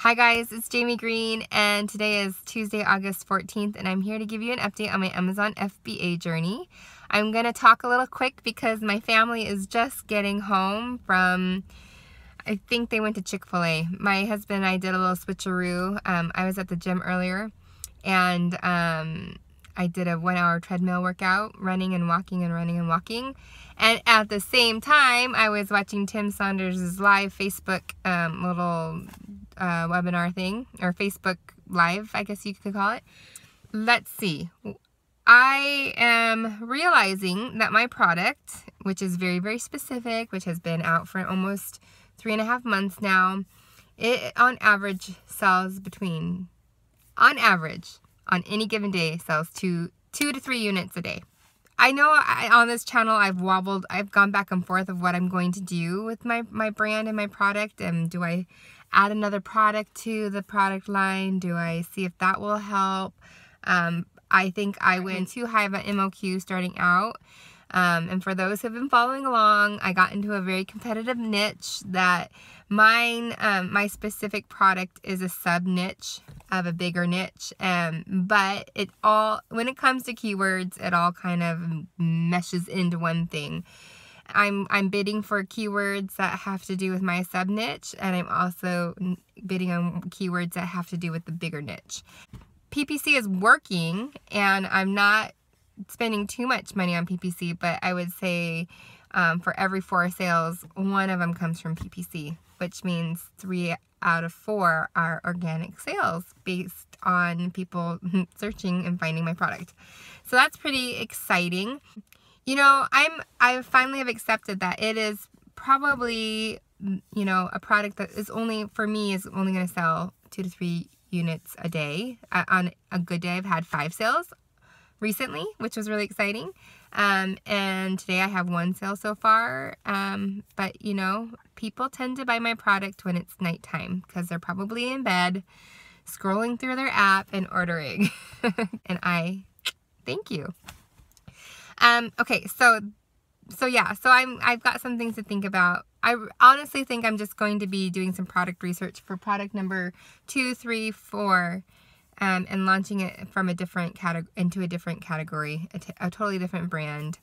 Hi guys, it's Jamie Green, and today is Tuesday, August 14th, and I'm here to give you an update on my Amazon FBA journey. I'm going to talk a little quick because my family is just getting home from, I think they went to Chick-fil-A. My husband and I did a little switcheroo. I was at the gym earlier, and I did a 1-hour treadmill workout, running and walking and running and walking. And at the same time, I was watching Tim Saunders' live Facebook little webinar thing, or Facebook Live, I guess you could call it. Let's see. I am realizing that my product, which is very, very specific, which has been out for almost 3.5 months now, it on average sells between, on average, on any given day, sells 2 to 3 units a day. I know on this channel I've gone back and forth of what I'm going to do with my brand and my product, and do I add another product to the product line? Do I see if that will help? I think I went too high of an MOQ starting out. And for those who have been following along, I got into a very competitive niche that mine, my specific product is a sub niche of a bigger niche. But it all, when it comes to keywords, it all kind of meshes into one thing. I'm bidding for keywords that have to do with my sub niche, and I'm also bidding on keywords that have to do with the bigger niche. PPC is working, and I'm not spending too much money on PPC, but I would say for every 4 sales, 1 of them comes from PPC, which means 3 out of 4 are organic sales based on people searching and finding my product. So that's pretty exciting. You know, I finally have accepted that it is probably, you know, a product that is only, for me, is only going to sell 2 to 3 units a day. On a good day, I've had 5 sales recently, which was really exciting. And today I have 1 sale so far. But you know, people tend to buy my product when it's nighttime because they're probably in bed, scrolling through their app and ordering. And I thank you. Okay, so I've got some things to think about. I honestly think I'm just going to be doing some product research for product number 2, 3, 4, and launching it from a different into a different category, a totally different brand.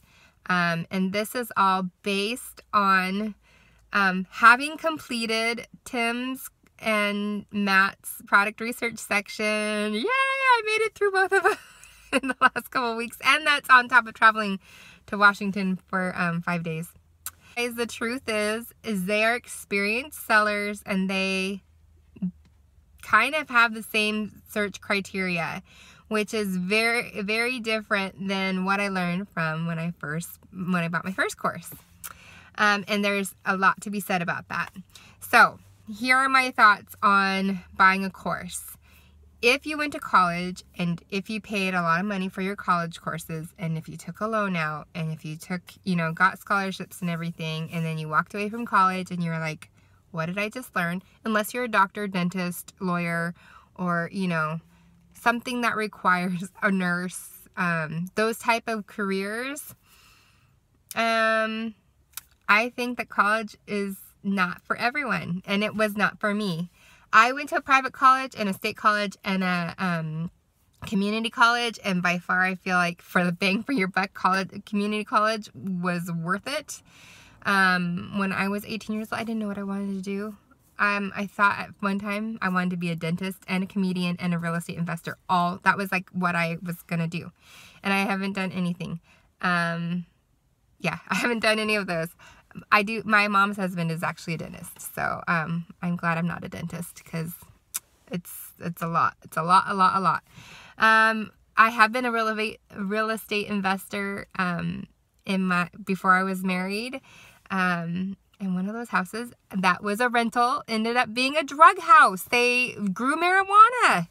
And this is all based on having completed Tim's and Matt's product research section. Yay! I made it through both of them in the last couple of weeks, and that's on top of traveling to Washington for 5 days. Guys, the truth is they are experienced sellers, and they kind of have the same search criteria, which is very, very different than what I learned from when I bought my first course. And there's a lot to be said about that. So here are my thoughts on buying a course. If you went to college, and if you paid a lot of money for your college courses, and if you took a loan out, and if you took, you know, got scholarships and everything, and then you walked away from college and you were like, what did I just learn? Unless you're a doctor, dentist, lawyer, or, you know, something that requires a nurse, those type of careers, I think that college is not for everyone, and it was not for me. I went to a private college and a state college and a community college, and by far I feel like for the bang for your buck, community college was worth it. When I was 18 years old, I didn't know what I wanted to do. I thought at one time I wanted to be a dentist and a comedian and a real estate investor. That was like what I was gonna do, and I haven't done anything. Yeah, I haven't done any of those. My mom's husband is actually a dentist, so I'm glad I'm not a dentist, because it's a lot. It's a lot. I have been a real estate investor before I was married. And one of those houses that was a rental ended up being a drug house. They grew marijuana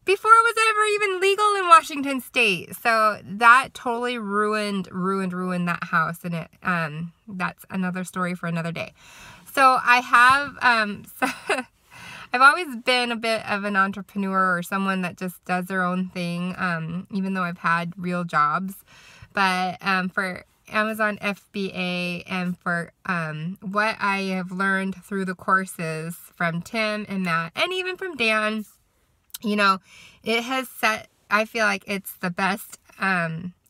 before it was ever even legal in Washington State. So that totally ruined that house, and that's another story for another day. So I have I've always been a bit of an entrepreneur, or someone that just does their own thing, even though I've had real jobs. But Amazon FBA and for what I have learned through the courses from Tim and Matt and even from Dan, you know, it has set, I feel like it's the best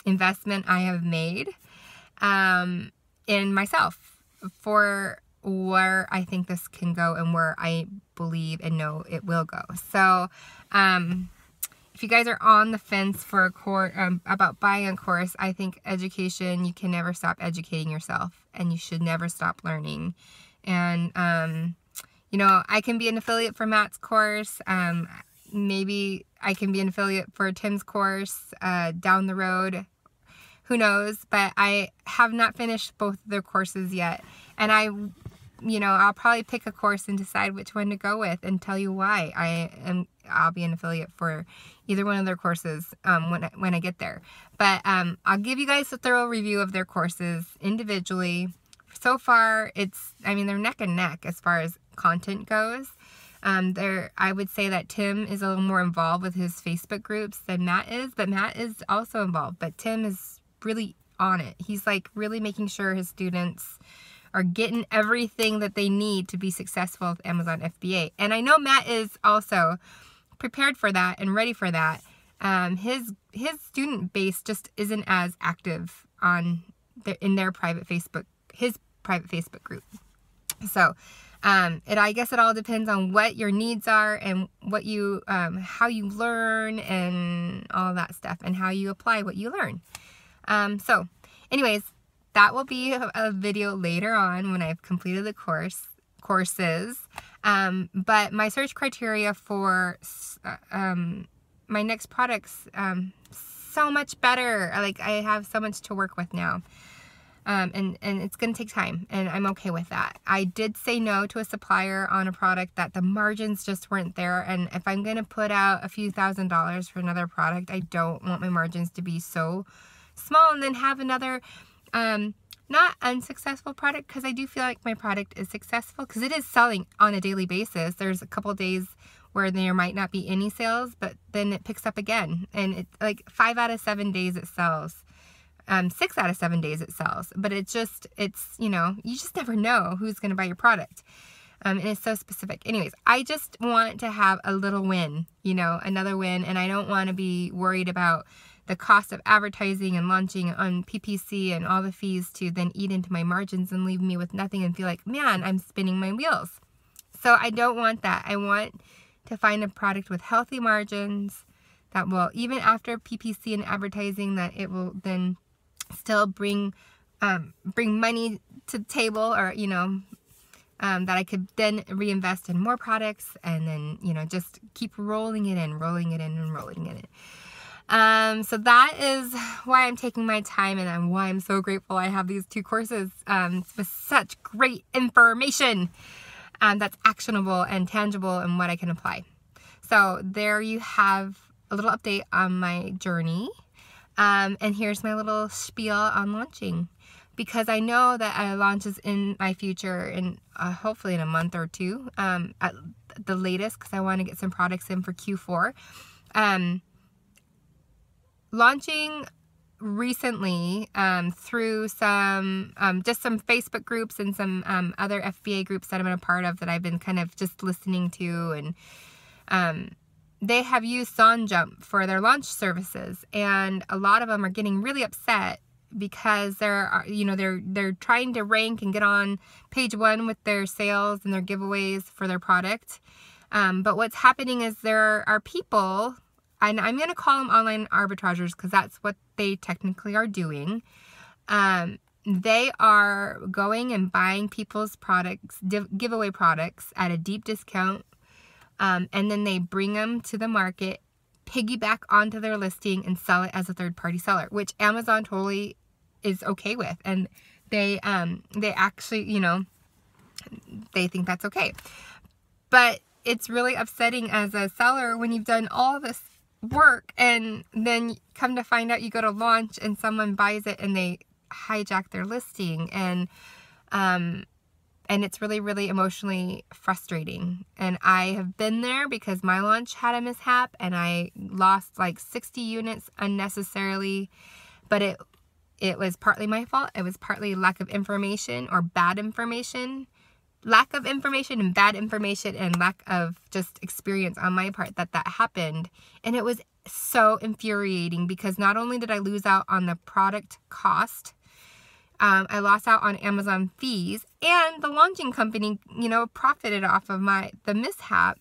investment I have made in myself for where I think this can go and where I believe and know it will go. So, if you guys are on the fence for a course, about buying a course, I think education, you can never stop educating yourself and you should never stop learning. And, you know, I can be an affiliate for Matt's course. Maybe I can be an affiliate for Tim's course down the road. Who knows? But I have not finished both of their courses yet. And I'll probably pick a course and decide which one to go with and tell you why I'll be an affiliate for either one of their courses when I get there. But I'll give you guys a thorough review of their courses individually. So far, they're neck and neck as far as content goes. I would say that Tim is a little more involved with his Facebook groups than Matt is, but Matt is also involved. But Tim is really on it. He's like really making sure his students are getting everything that they need to be successful with Amazon FBA. And I know Matt is also prepared for that and ready for that. His student base just isn't as active in their private Facebook, his private Facebook group. So, I guess it all depends on what your needs are and what you, how you learn and all that stuff and how you apply what you learn. So anyways, that will be a video later on when I've completed the courses. But my search criteria for my next products, so much better. I have so much to work with now. And it's going to take time, and I'm okay with that. I did say no to a supplier on a product that the margins just weren't there. And if I'm going to put out a few $1,000s for another product, I don't want my margins to be so small and then have another not unsuccessful product, because I do feel like my product is successful because it is selling on a daily basis. There's a couple days where there might not be any sales, but then it picks up again, and it's like 5 out of 7 days it sells. 6 out of 7 days it sells, but you just never know who's going to buy your product. And it's so specific. Anyways, I just want to have a little win, another win, and I don't want to be worried about the cost of advertising and launching on PPC and all the fees to then eat into my margins and leave me with nothing and feel like, man, I'm spinning my wheels. So I don't want that. I want to find a product with healthy margins that will, even after PPC and advertising, that it will then still bring money to the table, or that I could then reinvest in more products, and then just keep rolling it in. So that is why I'm taking my time, and why I'm so grateful I have these 2 courses with such great information that's actionable and tangible and what I can apply. So there you have a little update on my journey. And here's my little spiel on launching, because I know that a launch is in my future, in hopefully in a month or 2 at the latest, because I want to get some products in for Q4. Launching recently through some just some Facebook groups and some other FBA groups that I've been a part of, that I've been kind of just listening to, and they have used SonJump for their launch services, and a lot of them are getting really upset because they're trying to rank and get on page 1 with their sales and their giveaways for their product. But what's happening is there are people, and I'm going to call them online arbitrageurs because that's what they technically are doing. They are going and buying people's products, giveaway products, at a deep discount. And then they bring them to the market, piggyback onto their listing, and sell it as a third-party seller, which Amazon totally is okay with. And they actually, they think that's okay. But it's really upsetting as a seller when you've done all this work and then come to find out you go to launch and someone buys it and they hijack their listing, and it's really, really emotionally frustrating. And I have been there because my launch had a mishap and I lost like 60 units unnecessarily, but it was partly my fault. It was partly lack of information or bad information. Lack of information and bad information and lack of just experience on my part that happened. And it was so infuriating because not only did I lose out on the product cost, I lost out on Amazon fees, and the launching company, you know, profited off of the mishap.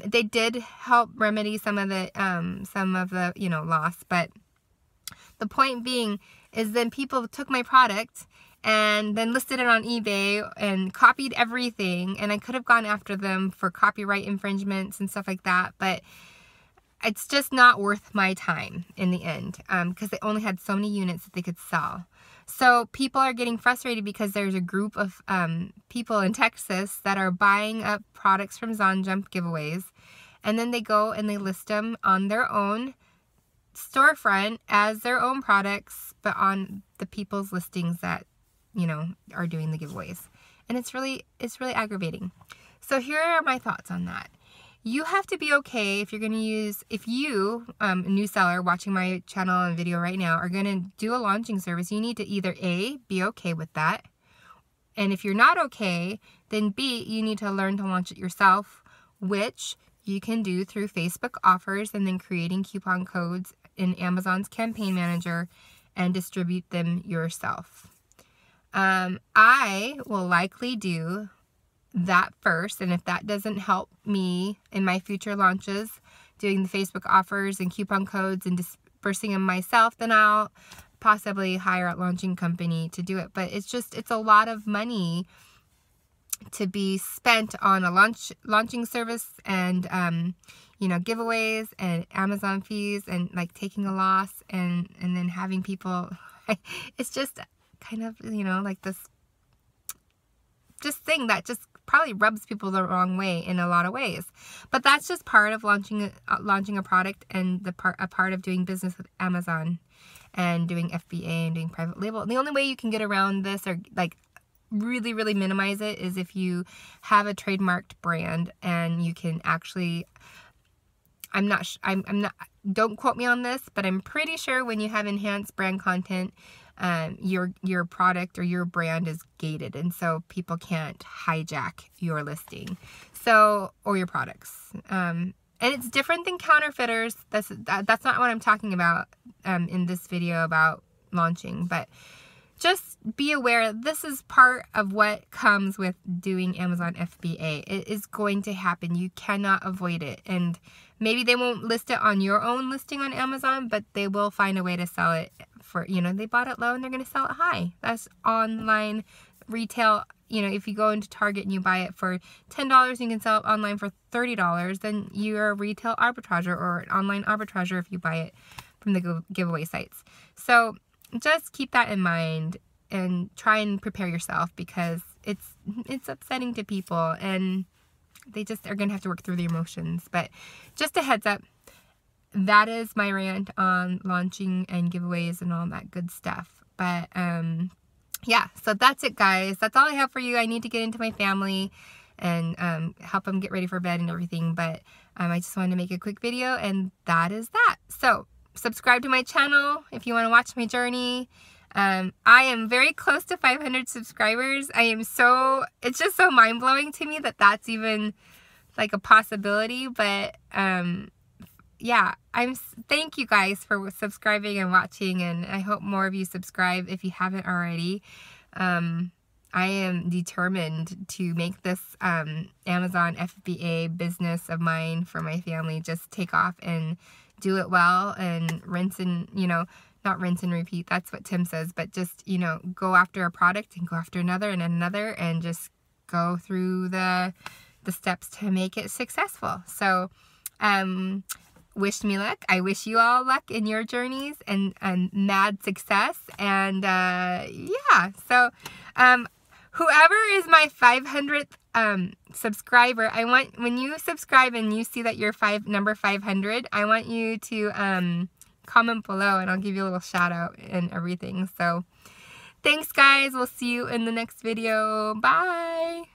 They did help remedy some of the, you know, loss, but the point being is then people took my product and then listed it on eBay and copied everything, and I could have gone after them for copyright infringements and stuff like that, but it's just not worth my time in the end, because they only had so many units that they could sell. So people are getting frustrated because there's a group of people in Texas that are buying up products from ZonJump giveaways, and then they go and they list them on their own storefront as their own products, but on the people's listings that, you know, are doing the giveaways. And it's really aggravating. So here are my thoughts on that. You have to be okay if you're going to use, if you, a new seller watching my channel and video right now, are going to do a launching service, you need to either A, be okay with that. And if you're not okay, then B, you need to learn to launch it yourself, which you can do through Facebook offers and then creating coupon codes in Amazon's campaign manager and distribute them yourself. I will likely do that first, and if that doesn't help me in my future launches, doing the Facebook offers and coupon codes and dispersing them myself, then I'll possibly hire a launching company to do it. But it's a lot of money to be spent on a launching service and you know, giveaways and Amazon fees and like taking a loss and then having people it's just kind of, you know, like this just thing that just probably rubs people the wrong way in a lot of ways. But that's just part of launching a product and a part of doing business with Amazon and doing FBA and doing private label. And the only way you can get around this or like really minimize it is if you have a trademarked brand and you can actually, I'm not, don't quote me on this, but I'm pretty sure when you have enhanced brand content, your product or your brand is gated, and so people can't hijack your listing, so, or your products. And it's different than counterfeiters. That's not what I'm talking about in this video about launching, but just be aware this is part of what comes with doing Amazon FBA. It is going to happen. You cannot avoid it. And maybe they won't list it on your own listing on Amazon, but they will find a way to sell it for, you know, they bought it low and they're going to sell it high. That's online retail. You know, if you go into Target and you buy it for $10, you can sell it online for $30, then you're a retail arbitrager or an online arbitrager if you buy it from the giveaway sites. So just keep that in mind and try and prepare yourself, because it's upsetting to people and they just are going to have to work through the emotions. But just a heads up, that is my rant on launching and giveaways and all that good stuff. But yeah, so that's it, guys. That's all I have for you. I need to get into my family and help them get ready for bed and everything. But I just wanted to make a quick video, and that is that. So subscribe to my channel if you want to watch my journey. I am very close to 500 subscribers. It's just so mind-blowing to me that that's even like a possibility. But yeah, thank you guys for subscribing and watching, and I hope more of you subscribe if you haven't already. I am determined to make this Amazon FBA business of mine for my family just take off and do it well and rinse and, you know, not rinse and repeat. That's what Tim says, but just, you know, go after a product and go after another and another and just go through the steps to make it successful. So, wish me luck. I wish you all luck in your journeys and mad success. And yeah, so whoever is my 500th subscriber, I want, when you subscribe and you see that you're number 500, I want you to comment below and I'll give you a little shout out and everything. So thanks, guys. We'll see you in the next video. Bye.